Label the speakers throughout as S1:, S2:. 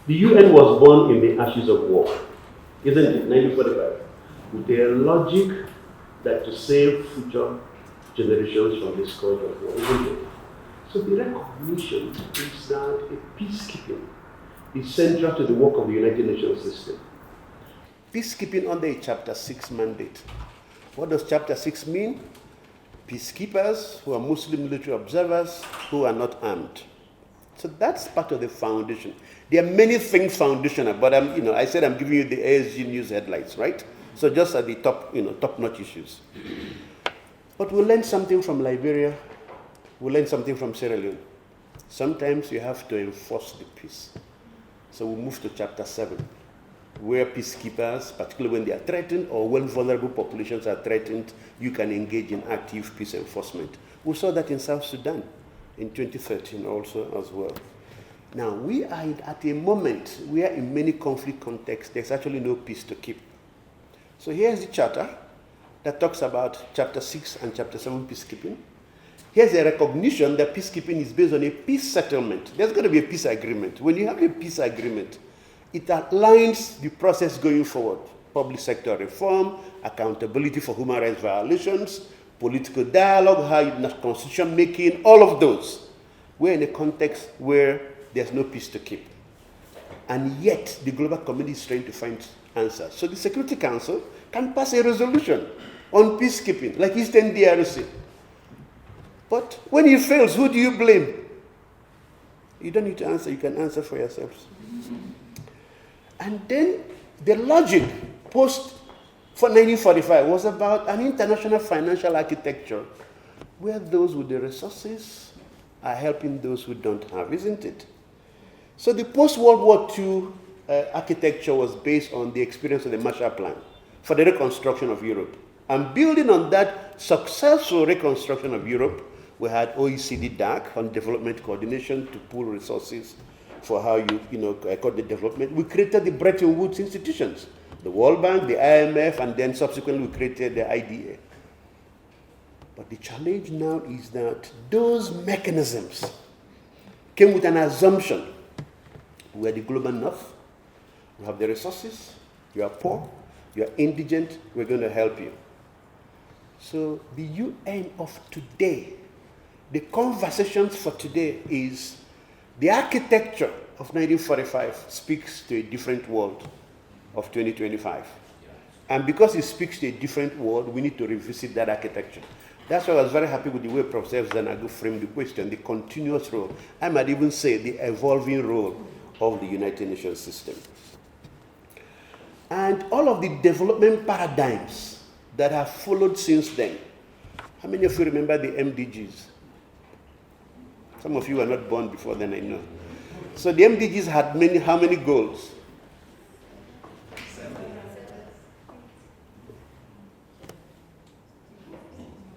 S1: The UN was born in the ashes of war, isn't it, 1945, with the logic that to save future generations from the scourge of war, isn't it? So the recognition is that a peacekeeping is central to the work of the United Nations system. Peacekeeping under a Chapter 6 mandate. What does Chapter 6 mean? Peacekeepers who are mostly military observers who are not armed. So that's part of the foundation. There are many things foundational, but I said I'm giving you the ASG news headlights, right? So just at the top, top-notch issues. But we'll learn something from Liberia. We'll learn something from Sierra Leone. Sometimes you have to enforce the peace. So we'll move to Chapter 7, where peacekeepers, particularly when they are threatened or when vulnerable populations are threatened, you can engage in active peace enforcement. We saw that in South Sudan in 2013 also as well. Now, we are at a moment where in many conflict contexts, there's actually no peace to keep. So here's the charter that talks about Chapter 6 and Chapter 7 peacekeeping. Here's a recognition that peacekeeping is based on a peace settlement. There's going to be a peace agreement. When you have a peace agreement, it outlines the process going forward. Public sector reform, accountability for human rights violations, political dialogue, constitution making, all of those. We're in a context where there's no peace to keep. And yet, the global community is trying to find answers. So the Security Council can pass a resolution on peacekeeping, like Eastern DRC. But when it fails, who do you blame? You don't need to answer, you can answer for yourselves. And then the logic for 1945 was about an international financial architecture where those with the resources are helping those who don't have, isn't it? So the post-World War II architecture was based on the experience of the Marshall Plan for the reconstruction of Europe. And building on that successful reconstruction of Europe, we had OECD DAC on development coordination to pool resources for how you coordinate development. We created the Bretton Woods institutions, the World Bank, the IMF, and then subsequently we created the IDA. But the challenge now is that those mechanisms came with an assumption. We're the global north, we have the resources, you are poor, you are indigent, we're going to help you. So the UN of today, the conversations for today is the architecture of 1945 speaks to a different world of 2025. And because it speaks to a different world, we need to revisit that architecture. That's why I was very happy with the way Professor Zanago framed the question, the continuous role. I might even say the evolving role of the United Nations system. And all of the development paradigms that have followed since then. How many of you remember the MDGs? Some of you were not born before then, I know. So the MDGs had how many goals?
S2: 7.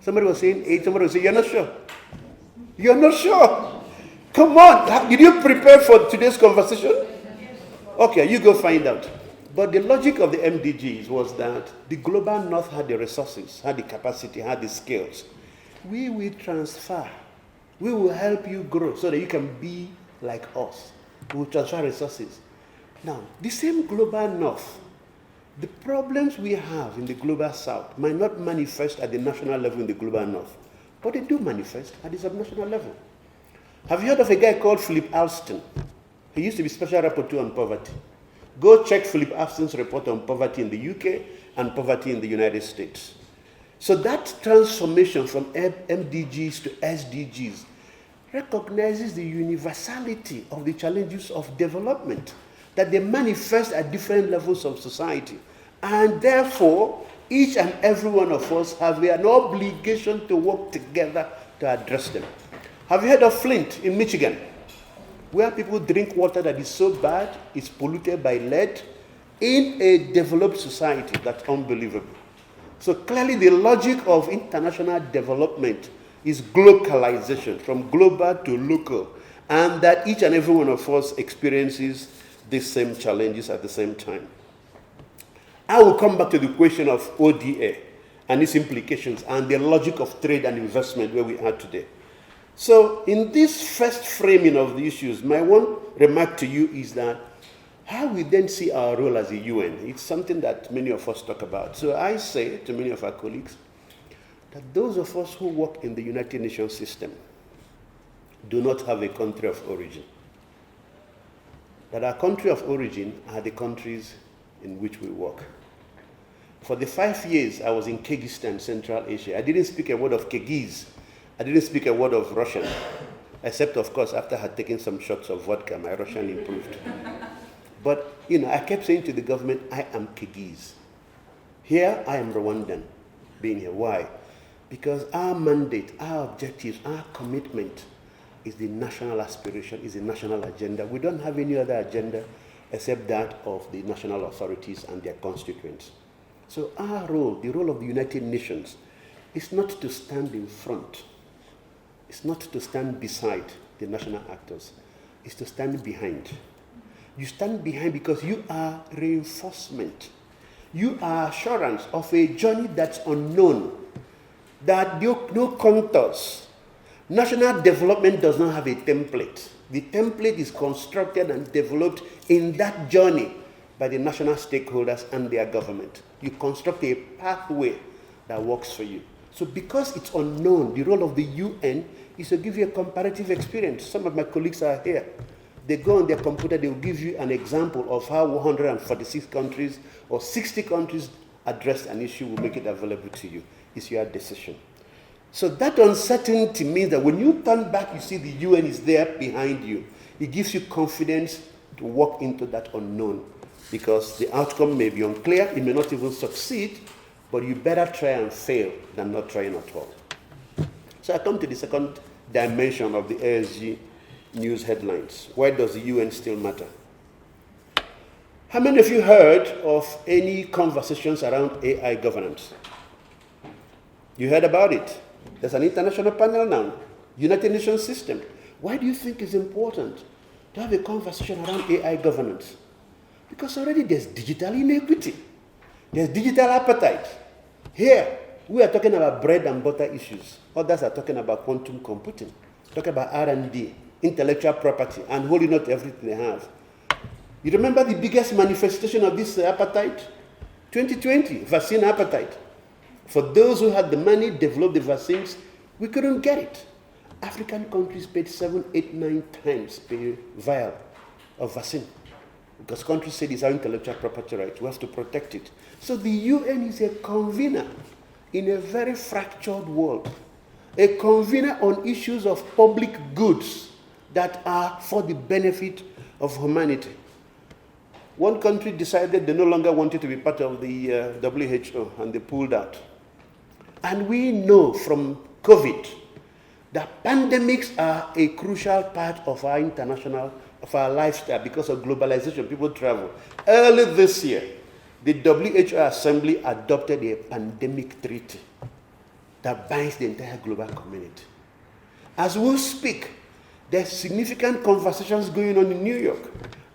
S1: Somebody was saying 8, somebody was saying, you're not sure. You're not sure. Come on, did you prepare for today's conversation? Okay, you go find out. But the logic of the MDGs was that the global north had the resources, had the capacity, had the skills. We will transfer. We will help you grow so that you can be like us. We will transfer resources. Now, the same global north, the problems we have in the global south might not manifest at the national level in the global north, but they do manifest at the subnational level. Have you heard of a guy called Philip Alston? He used to be special rapporteur on poverty. Go check Philip Alston's report on poverty in the UK and poverty in the United States. So that transformation from MDGs to SDGs recognizes the universality of the challenges of development, that they manifest at different levels of society. And therefore, each and every one of us have an obligation to work together to address them. Have you heard of Flint in Michigan, where people drink water that is so bad, it's polluted by lead, in a developed society? That's unbelievable. So clearly the logic of international development is globalization, from global to local, and that each and every one of us experiences these same challenges at the same time. I will come back to the question of ODA and its implications and the logic of trade and investment where we are today. So in this first framing of the issues, my one remark to you is that How we then see our role as a UN, it's something that many of us talk about. So I say to many of our colleagues that those of us who work in the United Nations system do not have a country of origin. That our country of origin are the countries in which we work. For the 5 years I was in Kyrgyzstan, Central Asia, I didn't speak a word of Kyrgyz. I didn't speak a word of Russian, except, of course, after I had taken some shots of vodka, my Russian improved. But, I kept saying to the government, I am Kyrgyz. Here, I am Rwandan, being here. Why? Because our mandate, our objectives, our commitment is the national aspiration, is the national agenda. We don't have any other agenda except that of the national authorities and their constituents. So our role, the role of the United Nations, is not to stand in front. It's not to stand beside the national actors. It's to stand behind. You stand behind because you are reinforcement. You are assurance of a journey that's unknown, that no contours. National development does not have a template. The template is constructed and developed in that journey by the national stakeholders and their government. You construct a pathway that works for you. So because it's unknown, the role of the UN is to give you a comparative experience. Some of my colleagues are here. They go on their computer, they will give you an example of how 146 countries or 60 countries address an issue, will make it available to you. It's your decision. So that uncertainty means that when you turn back, you see the UN is there behind you. It gives you confidence to walk into that unknown, because the outcome may be unclear, it may not even succeed, but you better try and fail than not trying at all. So I come to the second dimension of the ASG news headlines. Why does the UN still matter? How many of you heard of any conversations around AI governance? You heard about it. There's an international panel now, United Nations system. Why do you think it's important to have a conversation around AI governance? Because already there's digital inequity. There's digital appetite. Here, we are talking about bread and butter issues. Others are talking about quantum computing, talking about R&D, intellectual property, and holding out everything they have. You remember the biggest manifestation of this appetite? 2020, vaccine appetite. For those who had the money, developed the vaccines, we couldn't get it. African countries paid 7, 8, 9 times per vial of vaccine, because countries said it's our intellectual property right. We have to protect it. So the UN is a convener in a very fractured world, a convener on issues of public goods that are for the benefit of humanity. One country decided they no longer wanted to be part of the WHO, and they pulled out. And we know from COVID that pandemics are a crucial part of our lifestyle because of globalization. People travel. Early this year, the WHO Assembly adopted a pandemic treaty that binds the entire global community. As we speak, there's significant conversations going on in New York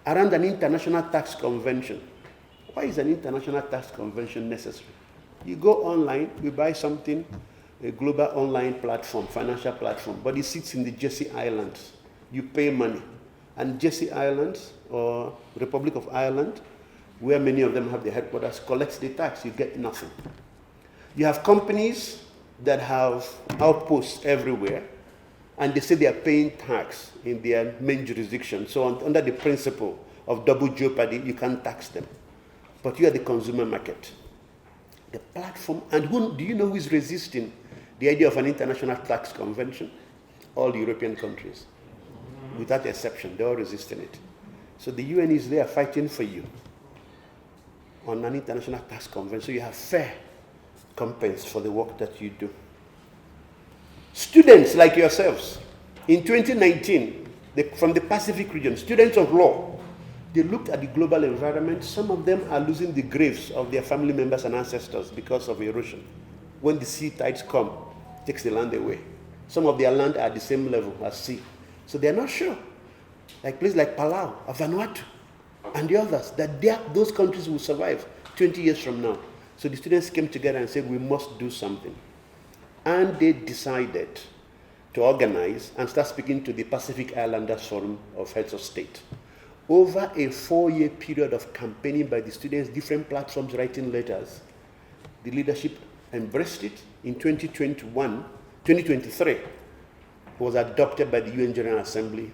S1: around an international tax convention. Why is an international tax convention necessary? You go online, you buy something, a global online platform, financial platform, but it sits in the Jersey Islands. You pay money. And Jersey Islands, or Republic of Ireland, where many of them have their headquarters, collects the tax. You get nothing. You have companies that have outposts everywhere, and they say they are paying tax in their main jurisdiction. So under the principle of double jeopardy, you can't tax them. But you are the consumer market. The platform, and do you know who is resisting the idea of an international tax convention? All the European countries. Without exception, they're all resisting it. So the UN is there fighting for you on an international tax convention, so you have fair recompense for the work that you do. Students like yourselves, in 2019, from the Pacific region, students of law, they looked at the global environment. Some of them are losing the graves of their family members and ancestors because of erosion. When the sea tides come, it takes the land away. Some of their land are at the same level as sea. So they're not sure. Like places like Palau, Vanuatu, and the others, that those countries will survive 20 years from now. So the students came together and said, we must do something. And they decided to organize and start speaking to the Pacific Islanders Forum of Heads of State Over a 4-year period of campaigning by the students, different platforms writing letters, the leadership embraced it. In 2023, it was adopted by the UN General Assembly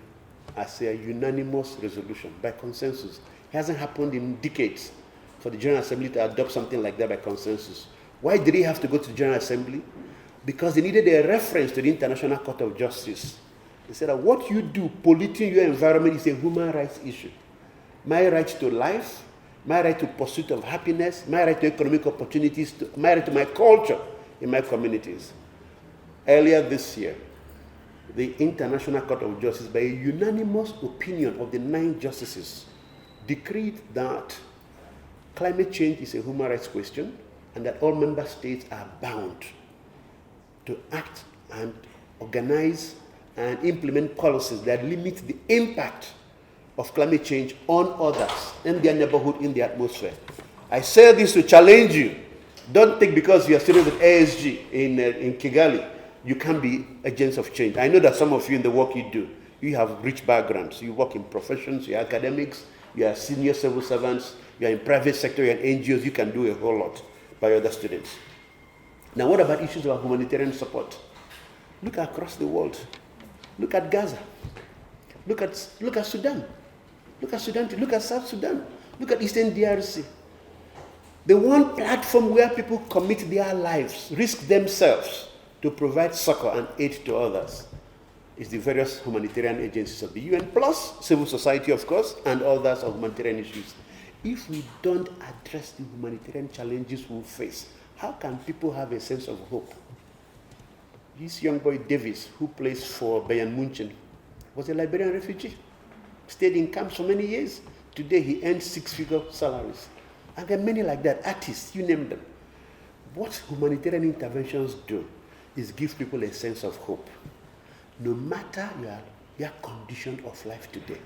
S1: as a unanimous resolution by consensus. It hasn't happened in decades for the General Assembly to adopt something like that by consensus. Why did he have to go to the General Assembly? Because they needed a reference to the International Court of Justice. They said that what you do, polluting your environment, is a human rights issue. My right to life, my right to pursuit of happiness, my right to economic opportunities, my right to my culture in my communities. Earlier this year, the International Court of Justice, by a unanimous opinion of the 9 justices, decreed that climate change is a human rights question and that all member states are bound to act and organize and implement policies that limit the impact of climate change on others in their neighborhood, in the atmosphere. I say this to challenge you. Don't think because you are students at ASG in Kigali, you can be agents of change. I know that some of you in the work you do, you have rich backgrounds. You work in professions, you are academics, you are senior civil servants, you are in private sector, you are in NGOs, you can do a whole lot by other students. Now, what about issues of humanitarian support? Look across the world. Look at Gaza. Look at Sudan. Look at Sudan. Look at South Sudan. Look at Eastern DRC. The one platform where people commit their lives, risk themselves to provide succor and aid to others is the various humanitarian agencies of the UN, plus civil society, of course, and others of humanitarian issues. If we don't address the humanitarian challenges we face, how can people have a sense of hope? This young boy, Davis, who plays for Bayern Munchen, was a Liberian refugee, stayed in camps for many years. Today, he earns 6-figure salaries. And there are many like that, artists, you name them. What humanitarian interventions do is give people a sense of hope. No matter your condition of life today,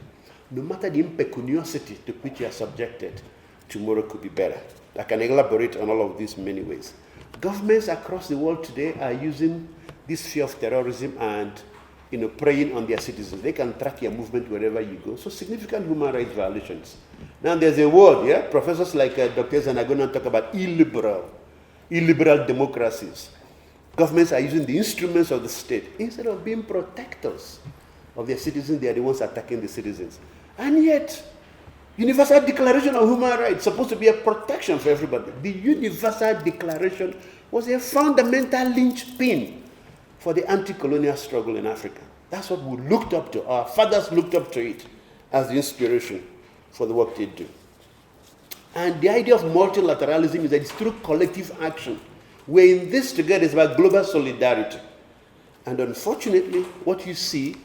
S1: no matter the impecuniosity to which you are subjected, tomorrow could be better. I can elaborate on all of this in many ways. Governments across the world today are using this fear of terrorism and preying on their citizens. They can track your movement wherever you go. So significant human rights violations. Now there's a word, professors like Dr. Zan are going to talk about illiberal democracies. Governments are using the instruments of the state. Instead of being protectors of their citizens, they are the ones attacking the citizens. And yet, Universal Declaration of Human Rights, supposed to be a protection for everybody. The Universal Declaration was a fundamental linchpin for the anti-colonial struggle in Africa. That's what we looked up to. Our fathers looked up to it as the inspiration for the work they do. And the idea of multilateralism is that it's through collective action. We're in this together. It's about global solidarity. And unfortunately, what you see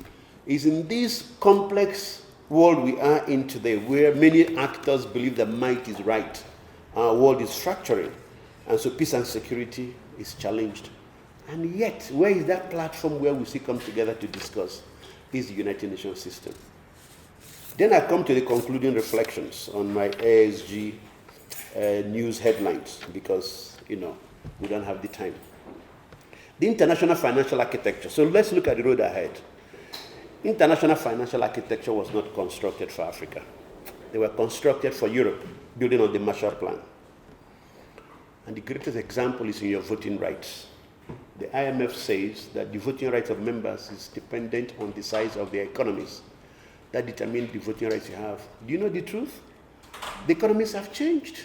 S1: is in this complex world we are in today, where many actors believe that might is right, our world is fracturing, and so peace and security is challenged. And yet, where is that platform where we see come together to discuss? Is the United Nations system. Then I come to the concluding reflections on my ASG news headlines, because, we don't have the time. The international financial architecture. So let's look at the road ahead. International financial architecture was not constructed for Africa. They were constructed for Europe, building on the Marshall Plan. And the greatest example is in your voting rights. The IMF says that the voting rights of members is dependent on the size of their economies. That determines the voting rights you have. Do you know the truth? The economies have changed.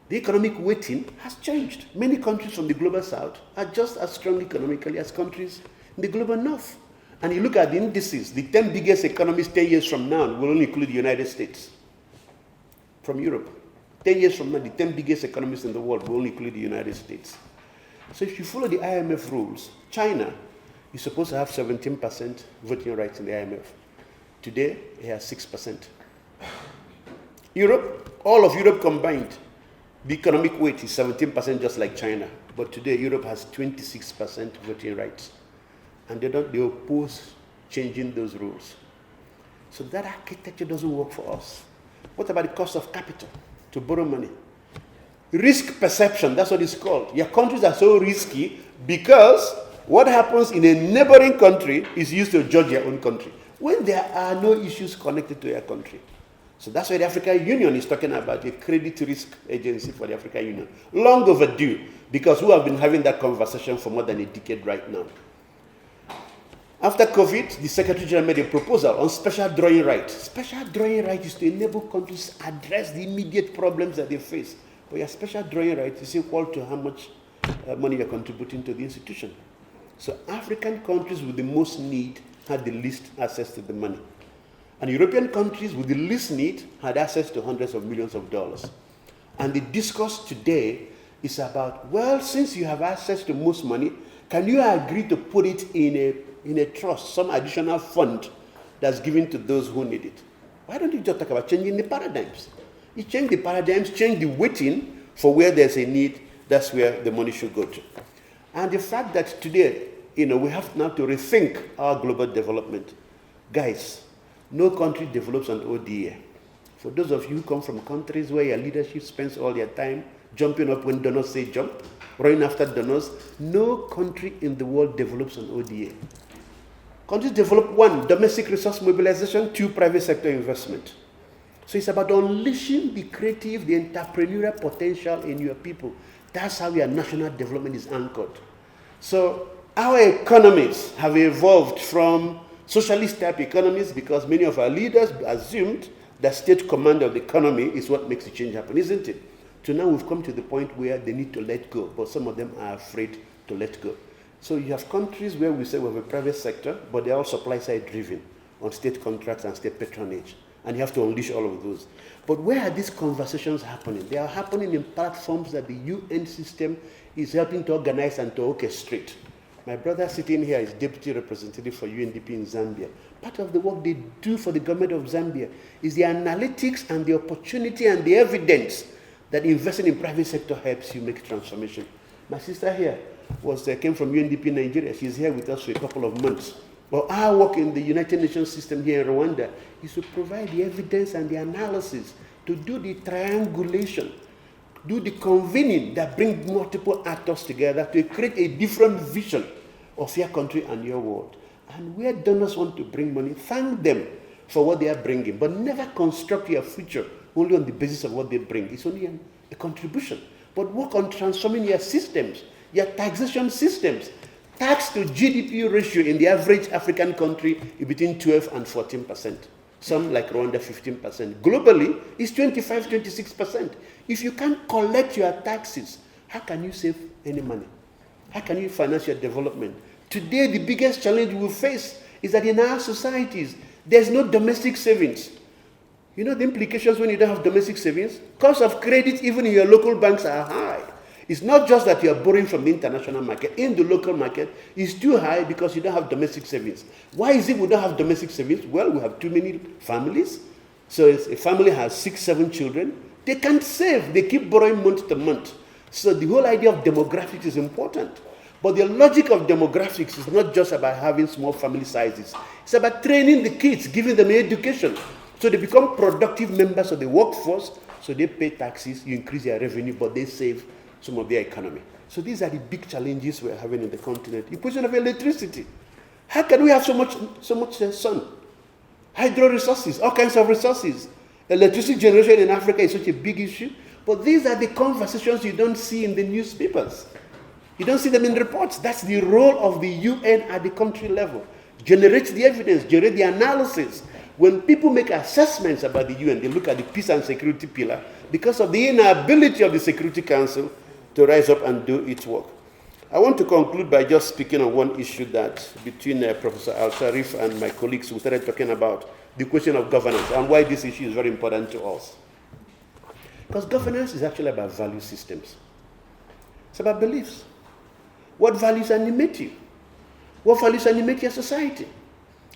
S1: The economic weighting has changed. Many countries from the global south are just as strong economically as countries in the global north. And you look at the indices, the 10 biggest economies 10 years from now will only include the United States from Europe. 10 years from now, the 10 biggest economies in the world will only include the United States. So if you follow the IMF rules, China is supposed to have 17% voting rights in the IMF. Today, it has 6%. Europe, all of Europe combined, the economic weight is 17% just like China. But today, Europe has 26% voting rights. And they oppose changing those rules. So that architecture doesn't work for us. What about the cost of capital to borrow money? Risk perception, that's what it's called. Your countries are so risky because what happens in a neighboring country is used to judge your own country. when there are no issues connected to a country. So that's why the African Union is talking about a credit risk agency for the African Union. Long overdue, because we have been having that conversation for more than a decade right now. After COVID, the Secretary General made a proposal on special drawing right. Special drawing right is to enable countries to address the immediate problems that they face. But your special drawing right is equal to how much money you're contributing to the institution. So African countries with the most need had the least access to the money. And European countries with the least need had access to hundreds of millions of dollars. And the discourse today is about, well, since you have access to most money, can you agree to put it in a trust, some additional fund that's given to those who need it? Why don't you just talk about changing the paradigms? You change the paradigms, change the weighting for where there's a need, that's where the money should go to. And the fact that today, we have now to rethink our global development. Guys, no country develops on ODA. For those of you who come from countries where your leadership spends all their time jumping up when donors say jump, running after donors, no country in the world develops on ODA. Countries develop 1, domestic resource mobilization, 2, private sector investment. So it's about unleashing the creative, the entrepreneurial potential in your people. That's how your national development is anchored. So our economies have evolved from socialist type economies because many of our leaders assumed that state command of the economy is what makes the change happen, isn't it? So now we've come to the point where they need to let go, but some of them are afraid to let go. So you have countries where we say we have a private sector, but they're all supply side driven on state contracts and state patronage. And you have to unleash all of those. But where are these conversations happening? They are happening in platforms that the UN system is helping to organize and to orchestrate. My brother sitting here is deputy representative for UNDP in Zambia. Part of the work they do for the government of Zambia is the analytics and the opportunity and the evidence that investing in private sector helps you make transformation. My sister here came from UNDP Nigeria. She's here with us for a couple of months. Well, our work in the United Nations system here in Rwanda is to provide the evidence and the analysis, to do the triangulation, do the convening that brings multiple actors together to create a different vision of your country and your world. And where donors want to bring money, thank them for what they are bringing, but never construct your future only on the basis of what they bring. It's only a contribution. But work on transforming your systems, your taxation systems. Tax to GDP ratio in the average African country is between 12 and 14%. Some, like Rwanda, 15%. Globally, it's 25, 26%. If you can't collect your taxes, how can you save any money? How can you finance your development? Today, the biggest challenge we face is that in our societies, there's no domestic savings. You know the implications when you don't have domestic savings? Cost of credit, even in your local banks, are high. It's not just that you're borrowing from the international market. In the local market, it's too high because you don't have domestic savings. Why is it we don't have domestic savings? Well, we have too many families. So if a family has 6, 7 children, they can't save. They keep borrowing month to month. So the whole idea of demographics is important. But the logic of demographics is not just about having small family sizes. It's about training the kids, giving them education. So they become productive members of the workforce. So they pay taxes, you increase their revenue, but they save some of their economy. So these are the big challenges we're having in the continent. The question of electricity. How can we have so much sun? Hydro resources, all kinds of resources. Electricity generation in Africa is such a big issue. But these are the conversations you don't see in the newspapers. You don't see them in reports. That's the role of the UN at the country level. Generate the evidence, generate the analysis. When people make assessments about the UN, they look at the peace and security pillar because of the inability of the Security Council to rise up and do its work. I want to conclude by just speaking on one issue that between Professor Al-Sharif and my colleagues, we started talking about the question of governance and why this issue is very important to us. Because governance is actually about value systems. It's about beliefs. What values animate you? What values animate your society?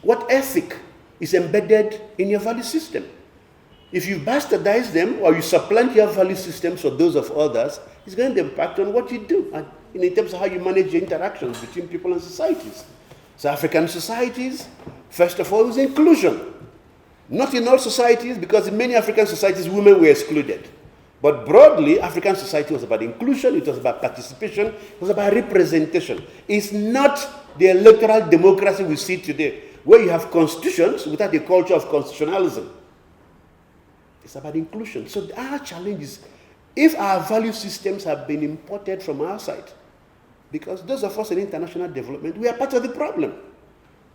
S1: What ethic is embedded in your value system? If you bastardize them or you supplant your value systems for those of others, it's going to impact on what you do and in terms of how you manage your interactions between people and societies. So African societies, first of all, is inclusion. Not in all societies, because in many African societies, women were excluded. But broadly, African society was about inclusion, it was about participation, it was about representation. It's not the electoral democracy we see today, where you have constitutions without a culture of constitutionalism. It's about inclusion. So our challenge is, if our value systems have been imported from outside, because those of us in international development, we are part of the problem.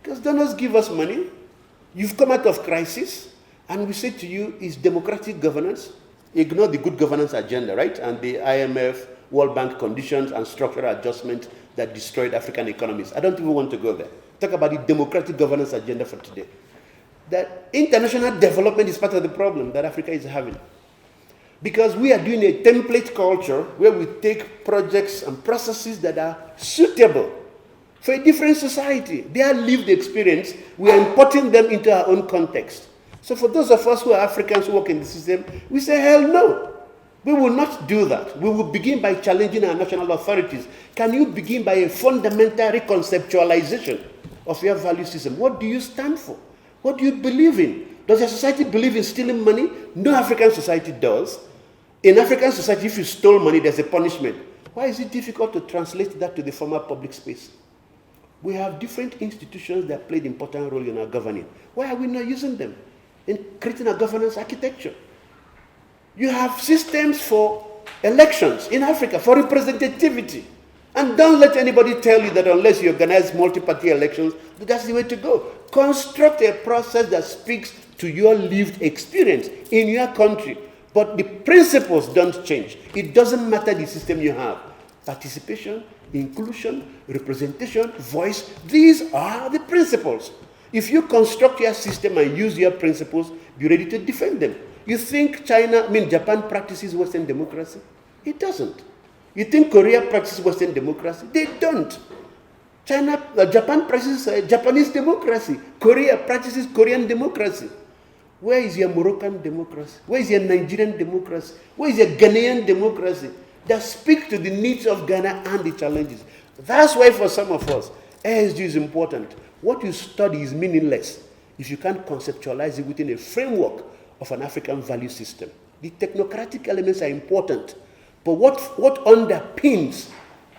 S1: Because donors give us money, you've come out of crisis, and we say to you, is democratic governance, ignore the good governance agenda, right? And the IMF, World Bank conditions and structural adjustment that destroyed African economies. I don't even want to go there. Talk about the democratic governance agenda for today. That international development is part of the problem that Africa is having. Because we are doing a template culture where we take projects and processes that are suitable for a different society. Their lived experience, we are importing them into our own context. So for those of us who are Africans who work in the system, we say, hell no. We will not do that. We will begin by challenging our national authorities. Can you begin by a fundamental reconceptualization of your value system? What do you stand for? What do you believe in? Does your society believe in stealing money? No African society does. In African society, if you stole money, there's a punishment. Why is it difficult to translate that to the formal public space? We have different institutions that played an important role in our governing. Why are we not using them in creating a governance architecture? You have systems for elections in Africa, for representativity. And don't let anybody tell you that unless you organize multi-party elections, that's the way to go. Construct a process that speaks to your lived experience in your country. But the principles don't change. It doesn't matter the system you have. Participation, inclusion, representation, voice, these are the principles. If you construct your system and use your principles, be ready to defend them. You think Japan practices Western democracy? It doesn't. You think Korea practices Western democracy? They don't. Japan practices Japanese democracy. Korea practices Korean democracy. Where is your Moroccan democracy? Where is your Nigerian democracy? Where is your Ghanaian democracy that speaks to the needs of Ghana and the challenges? That's why for some of us, ASG is important. What you study is meaningless if you can't conceptualize it within a framework of an African value system. The technocratic elements are important, but what underpins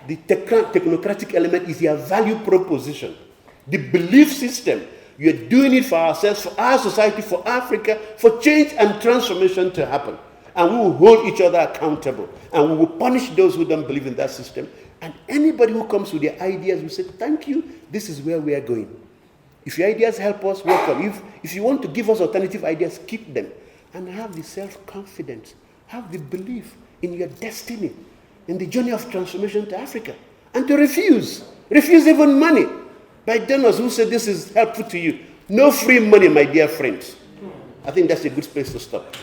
S1: the technocratic element is your value proposition, the belief system. You're doing it for ourselves, for our society, for Africa, for change and transformation to happen. And we will hold each other accountable. And we will punish those who don't believe in that system. And anybody who comes with their ideas, we say, thank you, this is where we are going. If your ideas help us, welcome. If you want to give us alternative ideas, keep them. And have the self-confidence, have the belief in your destiny, in the journey of transformation to Africa. And to refuse even money by donors who say this is helpful to you. No free money, my dear friends. I think that's a good place to stop.